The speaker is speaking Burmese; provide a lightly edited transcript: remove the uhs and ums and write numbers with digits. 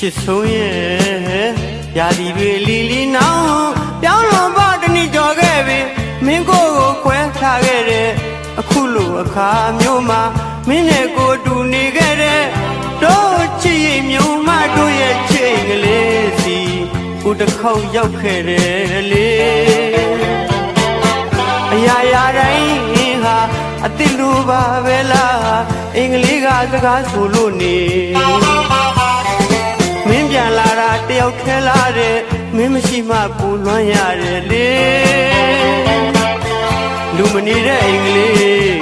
စ်ဆုံးရဲ့ရာသီတွေလီလီနောင်ပြောင်းလွန်ပါတနည်းကြော်ခဲ့ပြီမင်းကိုခွဲထားခဲ့တဲ့အခုလိုအခါမျိုးမှာမင်းနဲ့ကိုတူနေခဲ့တဲ့တို့ချစ်ရင်မျိုးမတို့ရဲ့ချိန်ကလေးစီကိုတစ်ခေါက်ရောက်ခဲ့တယ်လေအရာရာတိုင်းဟာအတိလူပါပဲလားအင်္ဂလိပ်ကစကားဆိုလို့နေမင်းပြန်လာတာတယောက်ခဲလာတဲ့မင်းမရှိမှကိုလွမ်းရတယ်လေလူမနေတဲ့အင်္ဂလိပ်